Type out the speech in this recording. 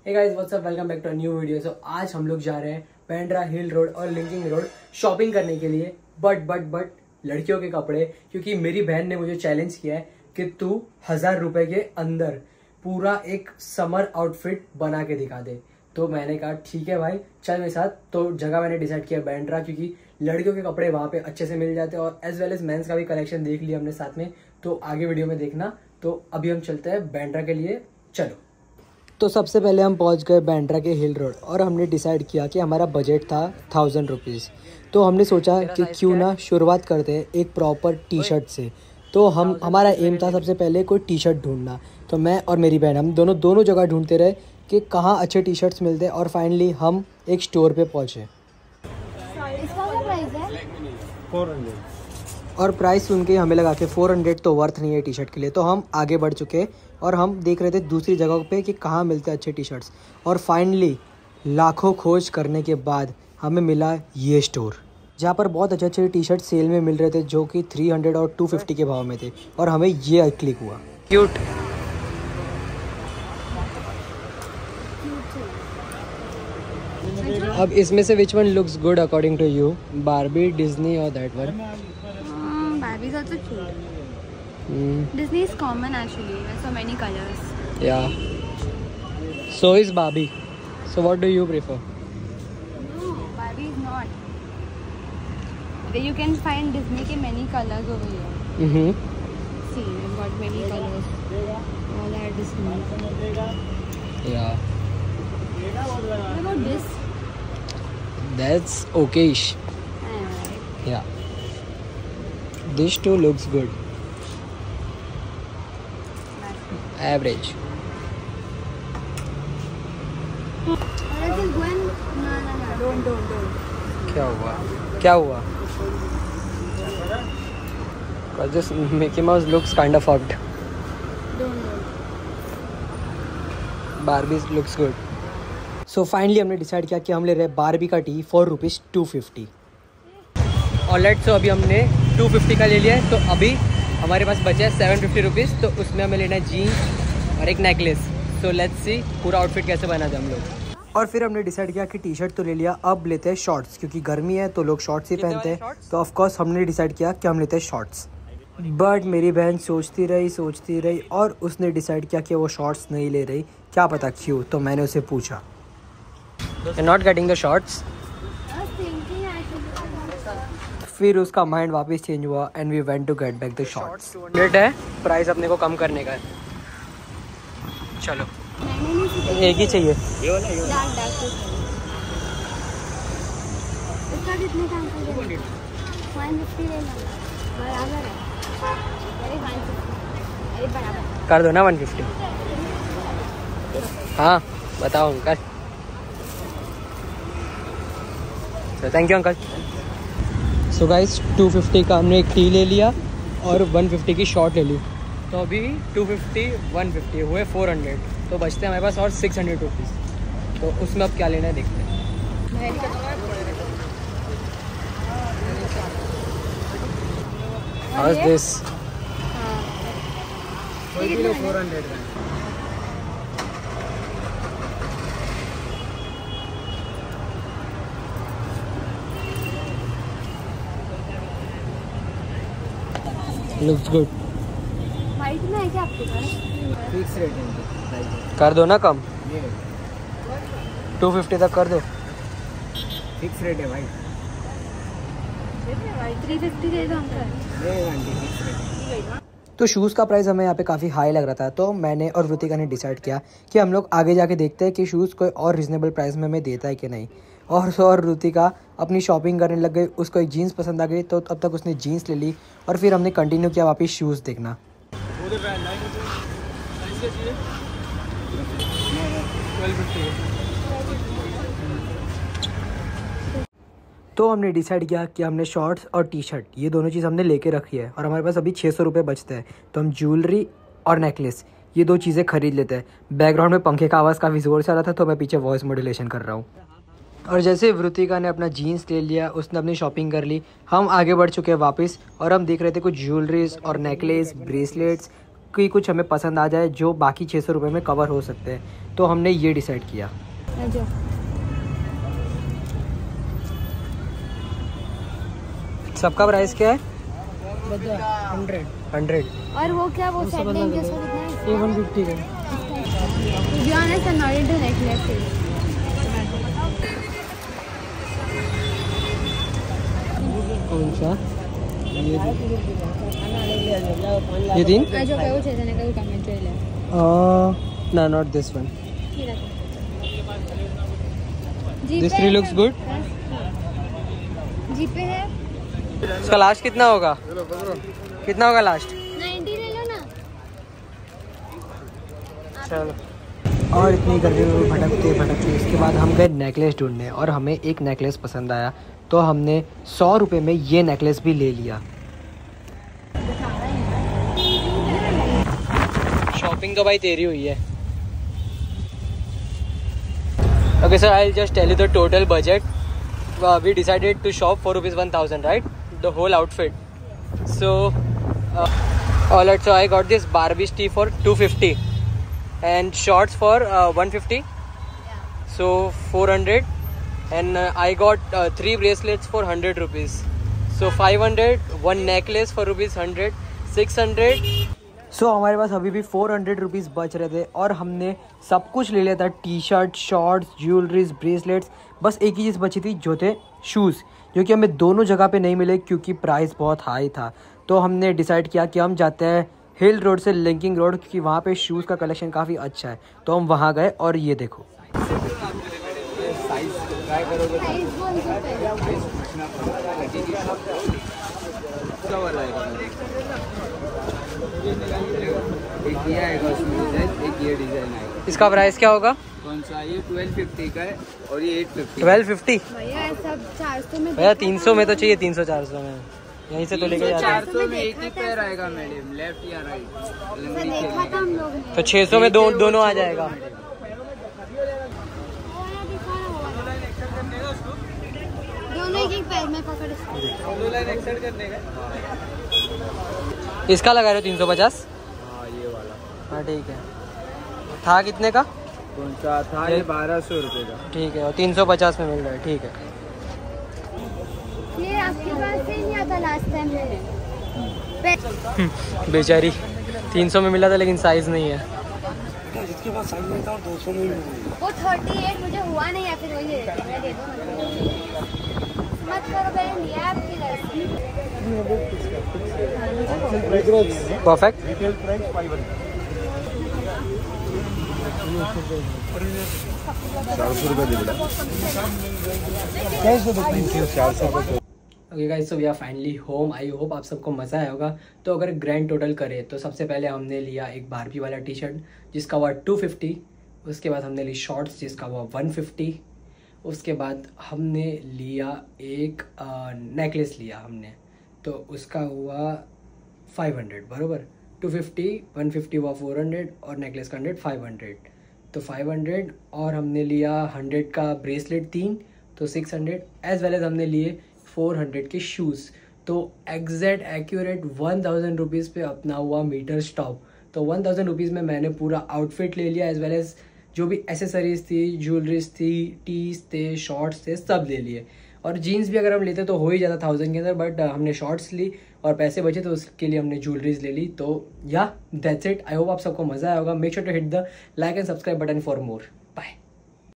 Hey guys what's up, welcome back to a new video. So आज हम लोग जा रहे हैं बांद्रा हिल रोड और लिंकिंग रोड शॉपिंग करने के लिए, बट लड़कियों के कपड़े, क्योंकि मेरी बहन ने मुझे चैलेंज किया है कि तू 1000 रुपए के अंदर पूरा एक समर आउटफिट बना के दिखा दे। तो मैंने कहा ठीक है भाई, चल मेरे साथ। तो जगह मैंने डिसाइड किया बांद्रा, क्योंकि लड़कियों के कपड़े वहाँ पे अच्छे से मिल जाते हैं और एज वेल एज मेंस का भी कलेक्शन देख लिया हमने साथ में। तो आगे वीडियो में देखना। तो अभी हम चलते हैं बांद्रा के लिए, चलो। तो सबसे पहले हम पहुंच गए बांद्रा के हिल रोड और हमने डिसाइड किया कि हमारा बजट था 1000 रुपीज़। तो हमने सोचा कि क्यों ना शुरुआत करते हैं एक प्रॉपर टी शर्ट से। तो हमारा एम था सबसे पहले कोई टी शर्ट ढूंढना। तो मैं और मेरी बहन हम दोनों जगह ढूंढते रहे कि कहाँ अच्छे टी शर्ट्स मिलते हैं और फाइनली हम एक स्टोर पे पहुँचे। और प्राइस सुन के हमें लगा कि 400 तो वर्थ नहीं है टी शर्ट के लिए। तो हम आगे बढ़ चुके और हम देख रहे थे दूसरी जगह पे कि कहाँ मिलते हैं अच्छे टी शर्ट्स। और फाइनली लाखों खोज करने के बाद हमें मिला ये स्टोर, जहाँ पर बहुत अच्छे टी शर्ट सेल में मिल रहे थे, जो कि 300 और 250 के भाव में थे। और हमें ये क्लिक हुआ, क्यूट। अब इसमें से which one looks good according to you? Barbie, Disney और that one? Barbie is also cute. Disney is common actually. There's so many colors. Yeah. So is Barbie. So what do you prefer? No, Barbie is not. There you can find Disney ke many colors over here. See, I've got many colors. All are Disney. Yeah. What about this? That's okayish. Yeah. This too looks good. Average. Don't. क्या हुआ? This Mickey Mouse looks kind of fucked. Don't. Barbie looks good. So finally हमने decide किया कि हम ले रहे Barbie का T for ₹250। Alright, सो अभी हमने 250 का ले लिया है। तो अभी हमारे पास बचा है 750 रुपीज़। तो उसमें हमें लेना है जीन्स और एक नेकलेस। सो लेट्स सी पूरा आउटफिट कैसे बना जाए हम लोग। और फिर हमने डिसाइड किया कि टी शर्ट तो ले लिया, अब लेते हैं शॉर्ट्स, क्योंकि गर्मी है तो लोग शॉर्ट्स ही पहनते हैं। तो ऑफकोर्स हमने डिसाइड किया कि हम लेते हैं शॉर्ट्स। बट मेरी बहन सोचती रही और उसने डिसाइड किया कि वो शॉर्ट्स नहीं ले रही। क्या पता क्यों? तो मैंने उसे पूछा, नॉट गेटिंग द शॉर्ट्स। फिर उसका माइंड वापस चेंज हुआ and we went to get back the shorts. 200 है प्राइस, अपने को कम करने का है। चलो एक ही चाहिए। कर दो ना 150। हाँ बताओ uncle. Thank you uncle. So guys 250 का हमने एक टी ले लिया और 150 की शॉर्ट ले ली। तो अभी 250 150 हुए 400। तो बचते हैं हमारे पास और 600 रुपीज़। तो उसमें अब क्या लेना है देखते हैं। How's this? 400 का। Looks good. वाइट में है क्या आपके पास? फिक्स रेट है, कर दो ना कम। 250 तक कर दो, फिक्स रेट है भाई। 350 दे दो अंकल। तो शूज़ का प्राइस हमें यहाँ पे काफ़ी हाई लग रहा था। तो मैंने और वृतिका ने डिसाइड किया कि हम लोग आगे जाके देखते हैं कि शूज़ कोई और रिजनेबल प्राइस में हमें देता है कि नहीं। और वृतिका अपनी शॉपिंग करने लग गई। उसको एक जीन्स पसंद आ गई तो अब तक उसने जीन्स ले ली। और फिर हमने कंटिन्यू किया वापस शूज़ देखना। तो हमने डिसाइड किया कि हमने शॉर्ट्स और टी शर्ट ये दोनों चीज़ हमने लेके रखी है और हमारे पास अभी 600 रुपये बचते हैं। तो हम ज्वेलरी और नेकलेस ये दो चीज़ें खरीद लेते हैं। बैकग्राउंड में पंखे का आवाज़ काफ़ी ज़ोर से आ रहा था तो मैं पीछे वॉइस मॉड्यूलेशन कर रहा हूँ। और जैसे वृतिका ने अपना जीन्स ले लिया, उसने अपनी शॉपिंग कर ली, हम आगे बढ़ चुके हैं वापस और हम देख रहे थे कुछ ज्वेलरीज और नेकलेस, ब्रेसलेट्स, कोई कुछ हमें पसंद आ जाए जो बाकी 600 रुपये में कवर हो सकते हैं, तो हमने ये डिसाइड किया। सबका प्राइस क्या है? 100। और वो क्या वो सेट लेंगे उसका कितना है? ये 150 है। To be honest, I'm not into necklaces. कौन सा? ये तीन? जो कहो चेतन का कमेंट ले ले। No, not this one. This three looks good. जी पे है। इसका लास्ट कितना होगा? कितना होगा लास्ट? 90 ले लो ना। चलो। और इतनी गर्मी में भटकते इसके बाद हम गए नेकलेस ढूंढने और हमें एक नेकलेस पसंद आया, तो हमने 100 रुपये में ये नेकलेस भी ले लिया। शॉपिंग तो भाई तेरी हुई है। Okay sir, I just tell you the total budget. We decided to shop for ₹1,000, right? The whole outfit. So alright, so I got this Barbie tee for 250 and shorts for 150. So 400, and I got 3 bracelets for 100 rupees. So 500, one necklace for ₹100, 600. So हमारे पास अभी भी 400 rupees बच रहे थे और हमने सब कुछ ले लिया था, T shirt, shorts, jewelleries, bracelets. बस एक ही चीज़ बची थी जो थे शूज़, जो कि हमें दोनों जगह पे नहीं मिले क्योंकि प्राइस बहुत हाई था। तो हमने डिसाइड किया कि हम जाते हैं हिल रोड से लिंकिंग रोड, क्योंकि वहाँ पे शूज़ का कलेक्शन काफ़ी अच्छा है। तो हम वहाँ गए और ये देखो। एक ये आएगा उसमें डिजाइन, एक ये डिजाइन आएगा। इसका प्राइस क्या होगा? कौन सा? ये 1250 का है और ये 850। 1250? भैया सब 400 में। भैया 300 में तो चाहिए, 300-400 में यहीं से तो लेके जाते हैं। 400 में एक ही पैर आएगा मैडम, लेफ्ट या राइट। देखा था हम लोग ने। तो 600 में दोनों आ जाएगा। दोनों एक पैर में पकड़। इसका लगा रहे हो 350? हाँ ये वाला। हाँ ठीक है। था कितने का? कौन सा था? ये 1200 रुपये का। ठीक है, और 350 में मिल रहा है। ठीक है। ये आपके पास से नहीं आता लास्ट टाइम मैंने। बेचारी 300 में मिला था लेकिन साइज नहीं है। जिसके पास साइज नहीं था और 200 में भी नहीं। वो 38 मुझे हुआ नहीं, या फिर वही दे देते मैं दे दूँ। मत करो, मैंने लिया आपकी लड़की। परफेक्ट। Retail price 500। 400 रुपये दे बेटा। कैसे दो? 400 रुपये। Okay guys, so we are finally home. I hope आप सबको मज़ा आया होगा। तो अगर ग्रैंड टोटल करें तो सबसे पहले हमने लिया एक बारबी वाला टी शर्ट जिसका हुआ 250। उसके बाद हमने ली शॉर्ट्स जिसका हुआ 150। उसके बाद हमने लिया एक नेकलेस लिया हमने, तो उसका हुआ 500 बराबर। 250, 150 हुआ 400 और नेकलेस का 100, 500। तो 500 और हमने लिया 100 का ब्रेसलेट 3, तो 600 एज वेल एज हमने लिए 400 के शूज़। तो एग्जैक्ट एक्यूरेट 1000 रुपीज़ पे अपना हुआ मीटर स्टॉप। तो 1000 रुपीज़ में मैंने पूरा आउटफिट ले लिया, एज वेल एज जो भी एसेसरीज थी, ज्वेलरीज थी, टीज थे, शॉर्ट्स थे, सब ले लिए। और जीन्स भी अगर हम लेते तो हो ही जाता 1000 के अंदर, बट हमने शॉर्ट्स ली और पैसे बचे तो उसके लिए हमने ज्वेलरीज ले ली। तो या दैट्स इट। आई होप आप सबको मज़ा आया होगा। Make sure to hit the like and subscribe button for more. Bye.